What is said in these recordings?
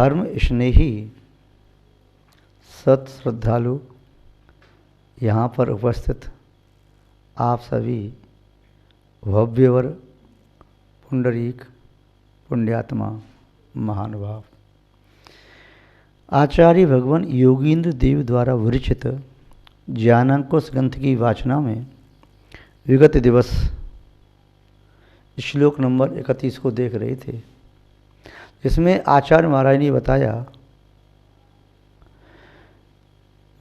धर्म स्नेही सत श्रद्धालु यहाँ पर उपस्थित आप सभी भव्यवर पुंडरीक पुण्यात्मा महानुभाव, आचार्य भगवान योगींद्र देव द्वारा विरचित ज्ञानांकुश ग्रंथ की वाचना में विगत दिवस श्लोक नंबर 31 को देख रहे थे, जिसमें आचार्य महाराज ने बताया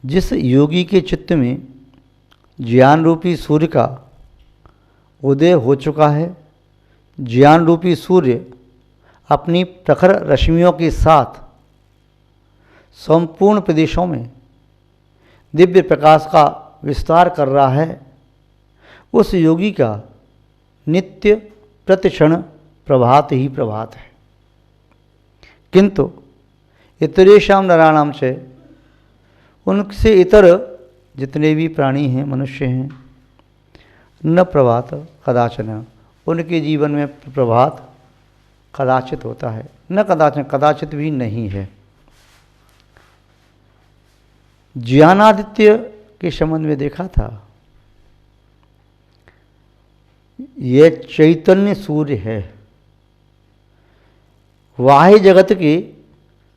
जिस योगी के चित्त में ज्ञान रूपी सूर्य का उदय हो चुका है, ज्ञान रूपी सूर्य अपनी प्रखर रश्मियों के साथ संपूर्ण प्रदेशों में दिव्य प्रकाश का विस्तार कर रहा है, उस योगी का नित्य प्रतिक्षण प्रभात ही प्रभात है। किंतु इतरेषां नराणाम से, उनसे इतर जितने भी प्राणी हैं, मनुष्य हैं, न प्रभात कदाचन, उनके जीवन में प्रभात कदाचित होता है, न कदाचन, कदाचित भी नहीं है। ज्ञानादित्य के संबंध में देखा था, यह चैतन्य सूर्य है, बाह्य जगत के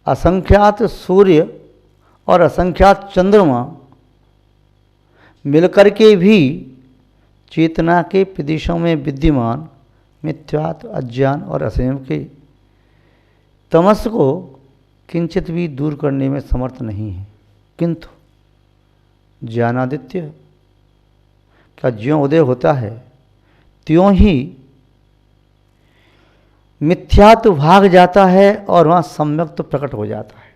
असंख्यात सूर्य और असंख्यात चंद्रमा मिलकर के भी चेतना के प्रदेशों में विद्यमान मिथ्यात्व, अज्ञान और असंयम के तमस को किंचित भी दूर करने में समर्थ नहीं है। किंतु ज्ञानादित्य का ज्यों उदय होता है त्यों ही मिथ्यात्व भाग जाता है और वहाँ सम्यक्त्व प्रकट हो जाता है,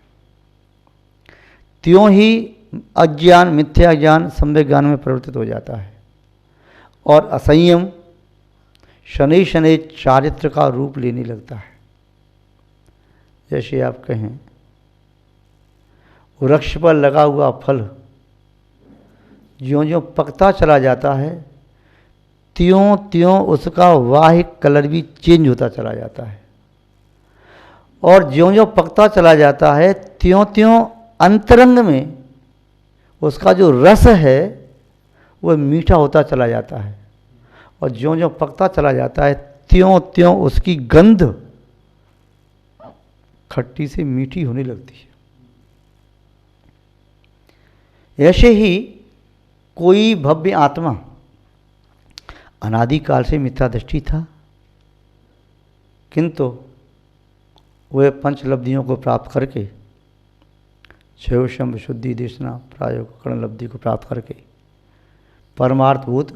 त्यों ही अज्ञान, मिथ्या ज्ञान सम्यक ज्ञान में परिवर्तित हो जाता है और असंयम शनै शनै चारित्र का रूप लेने लगता है। जैसे आप कहें वृक्ष पर लगा हुआ फल ज्यों ज्यों पकता चला जाता है त्यों त्यों उसका बाह्य कलर भी चेंज होता चला जाता है, और ज्यों ज्यों पकता चला जाता है त्यों त्यों अंतरंग में उसका जो रस है वह मीठा होता चला जाता है, और ज्यों ज्यों पकता चला जाता है त्यों त्यों उसकी गंध खट्टी से मीठी होने लगती है। ऐसे ही कोई भव्य आत्मा अनादिकाल से मिथ्या दृष्टि था, किंतु वह पंचलब्धियों को प्राप्त करके क्षयोशम विशुद्धि देशना प्रायोग कर्णलब्धि को प्राप्त करके परमार्थभूत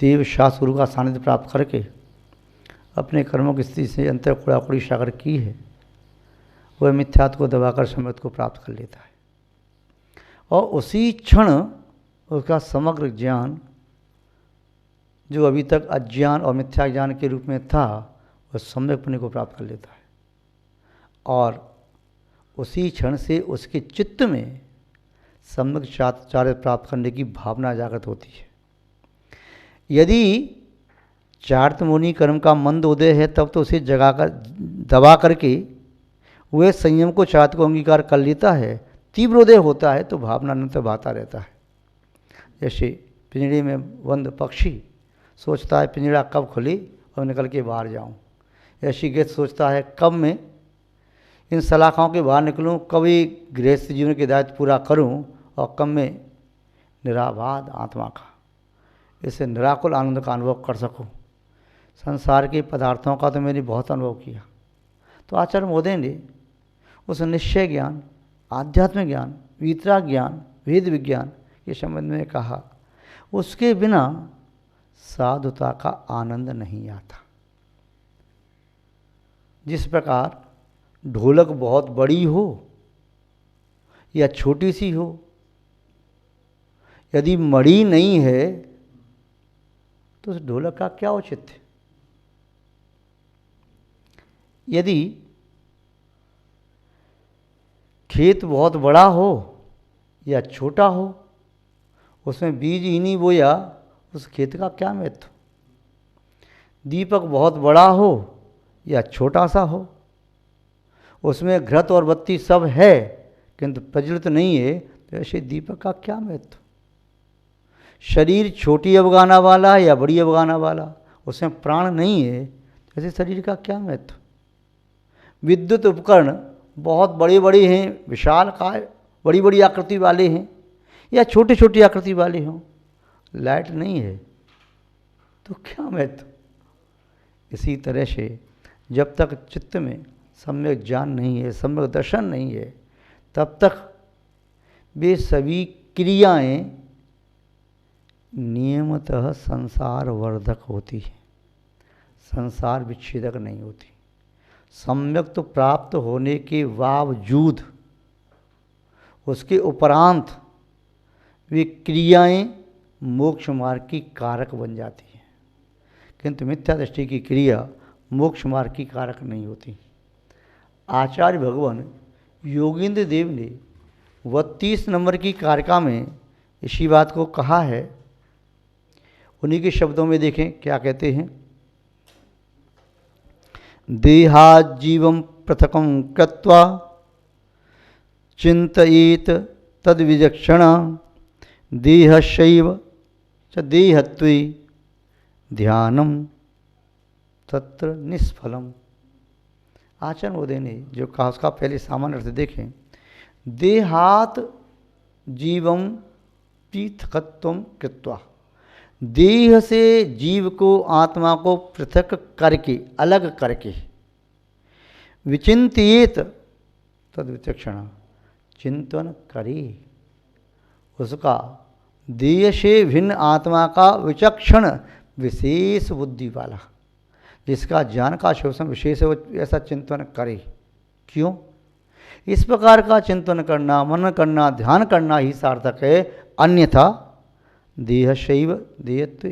देव शास्त्र का सानिध्य प्राप्त करके अपने कर्मों की स्थिति से अंतर कुड़ाकुड़ी सागर की है, वह मिथ्यात्व को दबाकर सम्यक्त को प्राप्त कर लेता है और उसी क्षण उसका समग्र ज्ञान जो अभी तक अज्ञान और मिथ्या ज्ञान के रूप में था वह सम्यकपने को प्राप्त कर लेता है, और उसी क्षण से उसके चित्त में सम्यक चार्य प्राप्त करने की भावना जागृत होती है। यदि चार्त मुनि कर्म का मंद उदय है तब तो उसे जगाकर दबा करके वह संयम को चार्त को अंगीकार कर लेता है, तीव्र उदय होता है तो भावना अनंत बहाता रहता है। जैसे पिंजड़े में बंद पक्षी सोचता है पिंजड़ा कब खुले और निकल के बाहर जाऊं, ऐसी गृहस्थ सोचता है कब मैं इन सलाखाओं के बाहर निकलूं, कब ये गृहस्थ जीवन के दायित्व पूरा करूं और कब मैं निराबाध आत्मा का, इससे निराकुल आनंद का अनुभव कर सकूं। संसार के पदार्थों का तो मैंने बहुत अनुभव किया। तो आचार्य महोदय ने उस निश्चय ज्ञान, आध्यात्मिक ज्ञान, वीतराग ज्ञान, वेद विज्ञान के संबंध में कहा, उसके बिना साधुता का आनंद नहीं आता। जिस प्रकार ढोलक बहुत बड़ी हो या छोटी सी हो, यदि मड़ी नहीं है तो उस ढोलक का क्या औचित्य। यदि खेत बहुत बड़ा हो या छोटा हो, उसमें बीज ही नहीं बोया, उस खेत का क्या महत्व। दीपक बहुत बड़ा हो या छोटा सा हो, उसमें घृत और बत्ती सब है किंतु प्रज्वलित नहीं है, तो ऐसे दीपक का क्या महत्व। शरीर छोटी अवगाना वाला है या बड़ी अवगाना वाला, उसमें प्राण नहीं है, तो ऐसे शरीर का क्या महत्व। विद्युत उपकरण बहुत बड़े बड़े हैं, विशाल काय बड़ी बड़ी आकृति वाले हैं या छोटी छोटी आकृति वाले हों, लाइट नहीं है तो क्या महत्व। इसी तरह से जब तक चित्त में सम्यक ज्ञान नहीं है, सम्यक दर्शन नहीं है, तब तक वे सभी क्रियाएं नियमतः संसार वर्धक होती है, संसार विच्छेदक नहीं होती। सम्यक तो प्राप्त होने के बावजूद उसके उपरांत वे क्रियाएं मोक्ष मार्ग की कारक बन जाती हैं, किंतु मिथ्या दृष्टि की क्रिया मोक्ष मार्ग की कारक नहीं होती। आचार्य भगवान योगींद्र देव ने 32 नंबर की कारिका में इसी बात को कहा है। उन्हीं के शब्दों में देखें क्या कहते हैं। देहाजीवं पृथकं कृत्वा चिंतयेत तद विचक्षण देहशैव च देहत्वे ध्यानम तत्र निष्फलम। आचार्य उदय ने जो कहा उसका पहले सामान्य अर्थ देखें। देहात जीवम पृथकत्वम कृत्वा, देह से जीव को आत्मा को पृथक करके अलग करके विचिंतित तद विचक्षण चिंतन करे, उसका देह से भिन्न आत्मा का विचक्षण विशेष बुद्धि वाला, जिसका ज्ञान का शोषण विशेष है, वो ऐसा चिंतन करे। क्यों? इस प्रकार का चिंतन करना, मनन करना, ध्यान करना ही सार्थक है। अन्यथा देहशैव देहत्व,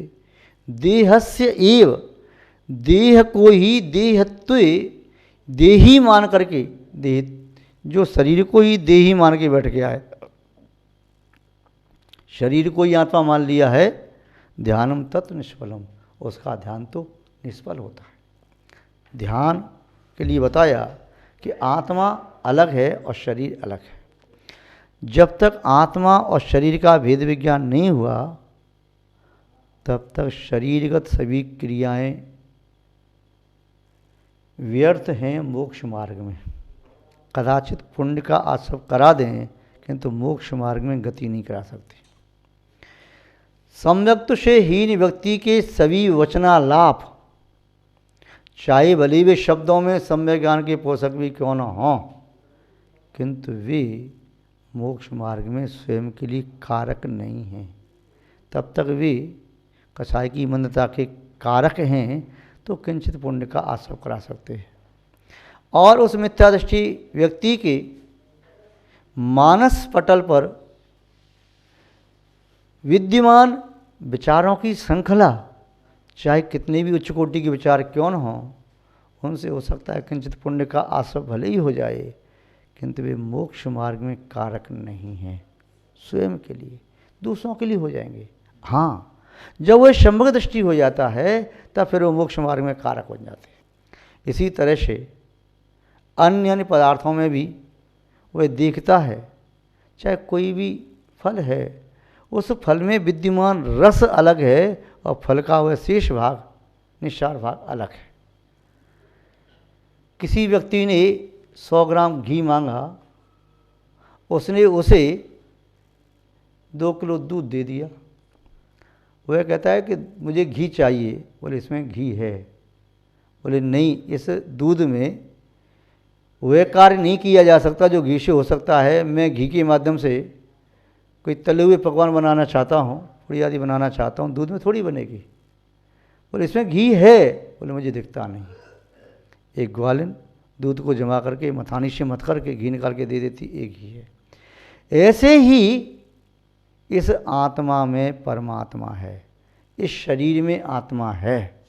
देहस्य एव, देह को ही देहत्व देही मान करके, देह जो शरीर को ही देही मान के बैठ गया है, शरीर को ही आत्मा मान लिया है, ध्यानम तत्व निष्फलम, उसका ध्यान तो निष्फल होता है। ध्यान के लिए बताया कि आत्मा अलग है और शरीर अलग है। जब तक आत्मा और शरीर का भेद विज्ञान नहीं हुआ, तब तक शरीरगत सभी क्रियाएं व्यर्थ हैं मोक्ष मार्ग में। कदाचित पुण्य का आश्रय करा दें, किंतु मोक्ष मार्ग में गति नहीं करा सकते। सम्यक्त से हीन व्यक्ति के सभी वचनालाप, चाहे भले वे शब्दों में सम्यक ज्ञान के पोषक भी क्यों न हों, किंतु वे मोक्ष मार्ग में स्वयं के लिए कारक नहीं हैं। तब तक वे कसाय की मंदता के कारक हैं, तो किंचित पुण्य का आश्रय करा सकते हैं। और उस मिथ्यादृष्टि व्यक्ति के मानस पटल पर विद्यमान विचारों की श्रृंखला, चाहे कितने भी उच्च कोटि के विचार क्यों न हों, उनसे हो सकता है किंचित पुण्य का आश्रय भले ही हो जाए, किंतु वे मोक्ष मार्ग में कारक नहीं हैं। स्वयं के लिए, दूसरों के लिए हो जाएंगे। हाँ, जब वह समग्र दृष्टि हो जाता है, तब फिर वो मोक्ष मार्ग में कारक बन जाते हैं। इसी तरह से अन्य अन्य पदार्थों में भी वह देखता है, चाहे कोई भी फल है, उस फल में विद्यमान रस अलग है और फल का वह शेष भाग, निस्सार भाग अलग है। किसी व्यक्ति ने 100 ग्राम घी मांगा, उसने उसे 2 किलो दूध दे दिया। वह कहता है कि मुझे घी चाहिए। बोले इसमें घी है। बोले नहीं, इस दूध में वह कार्य नहीं किया जा सकता जो घी से हो सकता है। मैं घी के माध्यम से कोई तले हुए पकवान बनाना चाहता हूँ, पूड़ी आदि बनाना चाहता हूँ, दूध में थोड़ी बनेगी। बोले इसमें घी है। बोले मुझे दिखता नहीं। एक ग्वालिन दूध को जमा करके मथानी से मथ करके घी निकाल के दे देती, एक घी है। ऐसे ही इस आत्मा में परमात्मा है, इस शरीर में आत्मा है।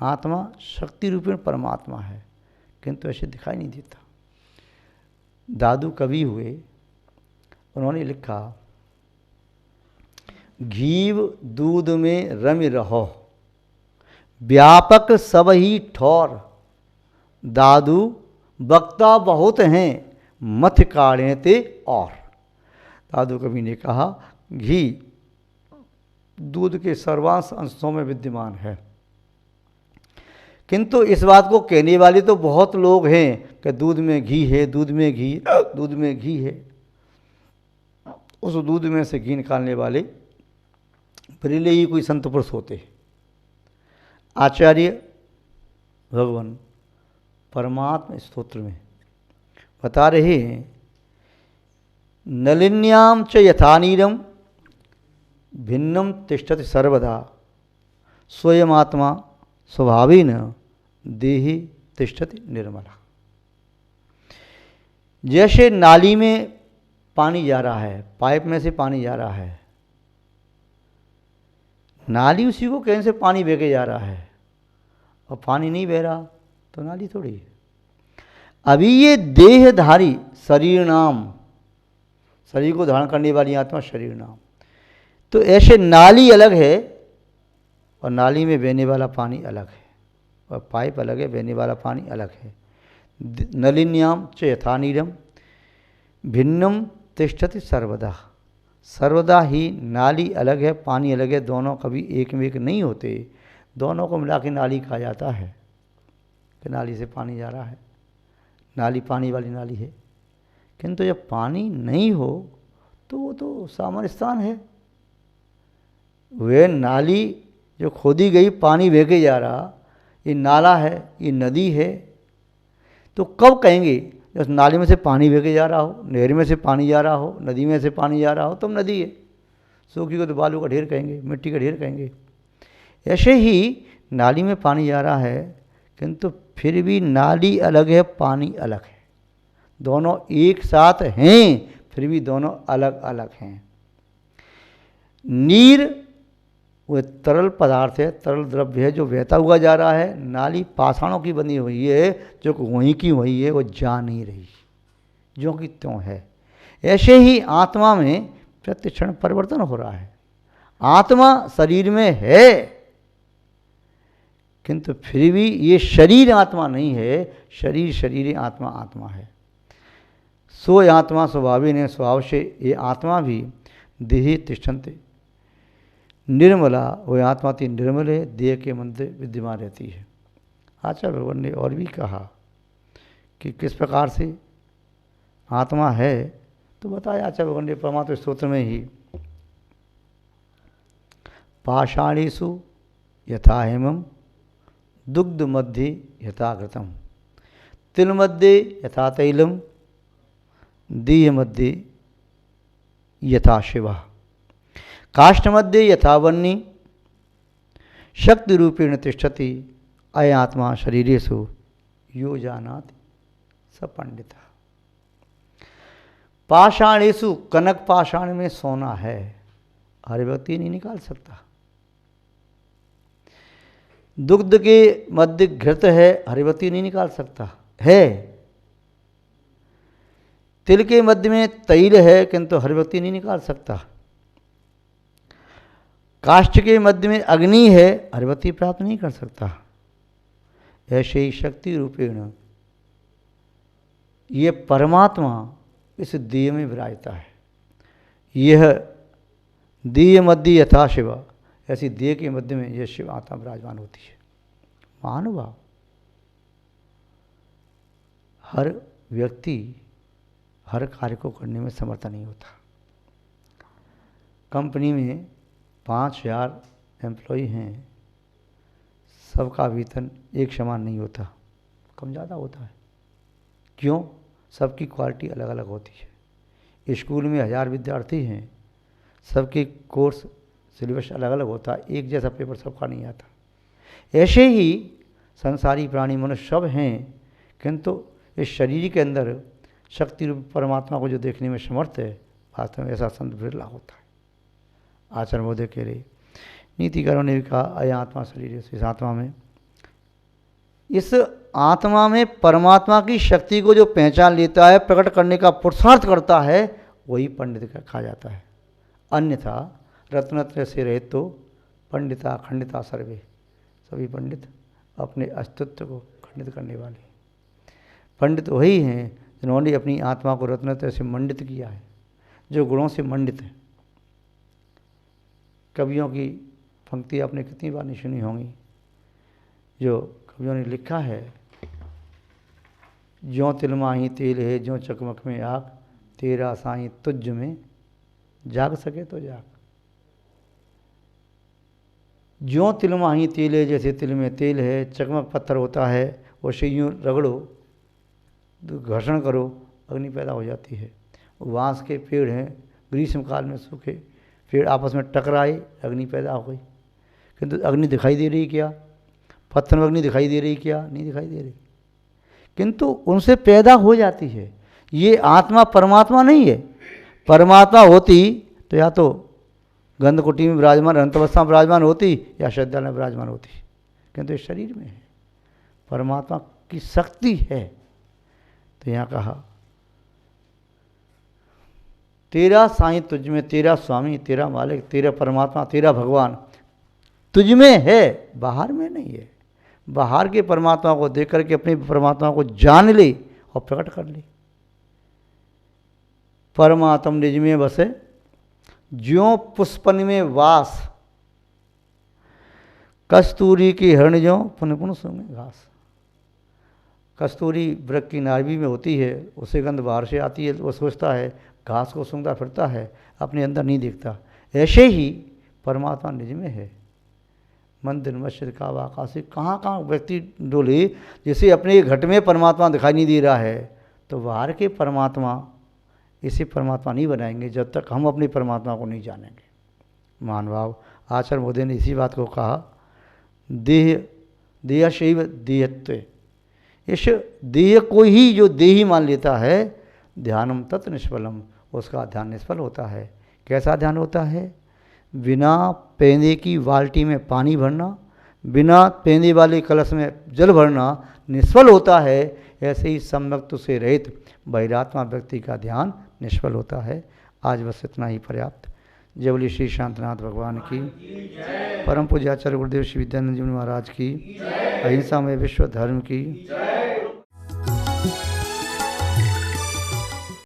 आत्मा शक्ति रूपेण परमात्मा है, किंतु ऐसे दिखाई नहीं देता। दादू कवि हुए, उन्होंने लिखा, घीव दूध में रमि रहो, व्यापक सब ही ठौर, दादू वक्ता बहुत हैं मथ काढ़े ते और। दादू कवि ने कहा घी दूध के सर्वांश अंशों में विद्यमान है, किंतु इस बात को कहने वाले तो बहुत लोग हैं कि दूध में घी है, दूध में घी, दूध में घी है। उस दूध में से घी निकालने वाले पहले ही कोई संत पुरुष होते। आचार्य भगवान परमात्मा स्तोत्र में बता रहे हैं, नलिन्याम च यथानीरम भिन्नम तिष्ठति सर्वदा स्वयमात्मा स्वभावेन देहि तिष्ठति निर्मला। जैसे नाली में पानी जा रहा है, पाइप में से पानी जा रहा है, नाली उसी को कहने से पानी बह के जा रहा है, और पानी नहीं बह रहा तो नाली थोड़ी है। अभी ये देहधारी शरीर नाम, शरीर को धारण करने वाली आत्मा शरीर नाम, तो ऐसे नाली अलग है और नाली में बहने वाला पानी अलग है, और पाइप अलग है, बहने वाला पानी अलग है। नलिन्याम च यथा नीरम भिन्नम तिष्ठति सर्वदा। सर्वदा ही नाली अलग है, पानी अलग है, दोनों कभी एक में एक नहीं होते। दोनों को मिला के नाली कहा जाता है कि नाली से पानी जा रहा है, नाली पानी वाली नाली है। किंतु जब पानी नहीं हो तो वो तो सामान्य स्थान है। वह नाली जो खोदी गई, पानी बह के जा रहा, ये नाला है, ये नदी है, तो कब कहेंगे जब नाली में से पानी बह के जा रहा हो, नहर में से पानी जा रहा हो, नदी में से पानी जा रहा हो, तब नदी है। सूखी को तो बालू का ढेर कहेंगे, मिट्टी का ढेर कहेंगे। ऐसे ही नाली में पानी जा रहा है, किंतु फिर भी नाली अलग है, पानी अलग है, दोनों एक साथ हैं, फिर भी दोनों अलग अलग हैं। नीर वह तरल पदार्थ है, तरल द्रव्य है जो बहता हुआ जा रहा है। नाली पाषाणों की बनी हुई है, जो वहीं की वहीं है, वो जा नहीं रही, जो कि त्यों है। ऐसे ही आत्मा में प्रतिक्षण परिवर्तन हो रहा है। आत्मा शरीर में है, किंतु फिर भी ये शरीर आत्मा नहीं है, शरीर शरीर आत्मा आत्मा है। सो आत्मा स्वभावी ने, स्वभाव से ये आत्मा भी देहि तिष्ठन्ते निर्मला, वह आत्मा थी निर्मल है, देह के मंत्र विद्यमान रहती है। आचार्य भगवान ने और भी कहा कि किस प्रकार से आत्मा है, तो बताया आचार्य भगवान ने परमात्मा स्तोत्र में ही, पाषाणेषु यथा हेमम दुग्ध मध्य यथा घृतम तिल मध्य यथा तैलम दीय मध्य यथा शिवा काष्ठ मध्य यथा वन्नी शक्ति रूपेण तिष्ठति अयात्मा शरीरेषु यो जानाति स पंडिता। पाषाणेषु, कनक पाषाण में सोना है, हर व्यक्ति नहीं निकाल सकता। दुग्ध के मध्य घृत है, हर व्यक्ति नहीं निकाल सकता है। तिल के मध्य में तैल है, किंतु हर व्यक्ति नहीं निकाल सकता। काष्ठ के मध्य में अग्नि है, हर व्यक्ति प्राप्त नहीं कर सकता। ऐसे ही शक्ति रूपेण ये परमात्मा इस देह में विराजता है। यह देह मध्य यथा शिवा, ऐसी देह के मध्य में यह शिव आत्मा विराजमान होती है। महानुभाव, हर व्यक्ति हर कार्य को करने में समर्थ नहीं होता। कंपनी में 5000 एम्प्लॉई हैं, सबका वेतन एक समान नहीं होता, कम ज़्यादा होता है। क्यों? सबकी क्वालिटी अलग अलग होती है। स्कूल में 1000 विद्यार्थी हैं, सबके कोर्स सिलेबस अलग अलग होता है, एक जैसा पेपर सबका नहीं आता। ऐसे ही संसारी प्राणी मनुष्य सब हैं, किंतु इस शरीर के अंदर शक्ति रूप परमात्मा को जो देखने में समर्थ है, वास्तव में ऐसा संत बिरला होता है। आचार्य महोदय कह रहे, नीतिकारों ने भी कहा, अय आत्मा शरीर है, इस आत्मा में, इस आत्मा में परमात्मा की शक्ति को जो पहचान लेता है, प्रकट करने का पुरुषार्थ करता है, वही पंडित का कहा जाता है। अन्यथा रत्नत्रय से रहित तो पंडिता खंडिता सर्वे, सभी पंडित अपने अस्तित्व को खंडित करने वाले। पंडित वही हैं जिन्होंने अपनी आत्मा को रत्नत्व से मंडित किया है, जो गुणों से मंडित है। कवियों की पंक्ति आपने कितनी बार नहीं सुनी होंगी, जो कवियों ने लिखा है, ज्यों तिलमा ही तेल है, ज्यों चकमक में आग, तेरा साईं तुझ में जाग सके तो जाग। ज्यों तिलमा ही तेल है, जैसे तिल में तेल है, चकमक पत्थर होता है, वैसे यूँ रगड़ो, घर्षण करो, अग्नि पैदा हो जाती है। बाँस के पेड़ हैं, ग्रीष्म काल में सूखे पेड़ आपस में टकराए, अग्नि पैदा हो गई। किंतु अग्नि दिखाई दे रही क्या? पत्थर में अग्नि दिखाई दे रही क्या? नहीं दिखाई दे रही, किंतु उनसे पैदा हो जाती है। ये आत्मा परमात्मा नहीं है। परमात्मा होती तो या तो गंधकुटी में विराजमान, अनंतवस्था में विराजमान होती, या श्रद्धा में विराजमान होती, किंतु इस शरीर में है। परमात्मा की शक्ति है। तो यहाँ कहा, तेरा साईं तुझ में, तेरा स्वामी, तेरा मालिक, तेरा परमात्मा, तेरा भगवान तुझ में है, बाहर में नहीं है। बाहर के परमात्मा को देख करके अपने परमात्मा को जान ले और प्रकट कर ले। परमात्म निज में बसे, ज्यों पुष्पन में वास, कस्तूरी की हरण ज्यों पुन पुन सूंघे घास। कस्तूरी वृक्ष की नाभि में होती है, उसे गंध बाहर से आती है, वो सोचता है, घास को सूंघता फिरता है, अपने अंदर नहीं दिखता। ऐसे ही परमात्मा निज में है। मंदिर मस्जिद काबा आकाशी, कहाँ कहाँ व्यक्ति डोले, जैसे अपने घट में परमात्मा दिखाई नहीं दे रहा है, तो बाहर के परमात्मा इसे परमात्मा नहीं बनाएंगे जब तक हम अपने परमात्मा को नहीं जानेंगे। महानुभाव आचार्य मोदी ने इसी बात को कहा, देह देह शैव देहत्व। इस देह को ही जो देही मान लेता है, ध्यानम तत् निष्फलम, उसका ध्यान निष्फल होता है। कैसा ध्यान होता है? बिना पेंदे की बाल्टी में पानी भरना, बिना पेंदे वाले कलश में जल भरना निष्फल होता है। ऐसे ही सम्यक्त से रहित बहिरात्मा व्यक्ति का ध्यान निष्फल होता है। आज बस इतना ही पर्याप्त। जय बोले श्री शांतनाथ भगवान की, परम पूज्य आचार्य गुरुदेव श्री विद्यानंद जी महाराज की, अहिंसा में विश्व धर्म की।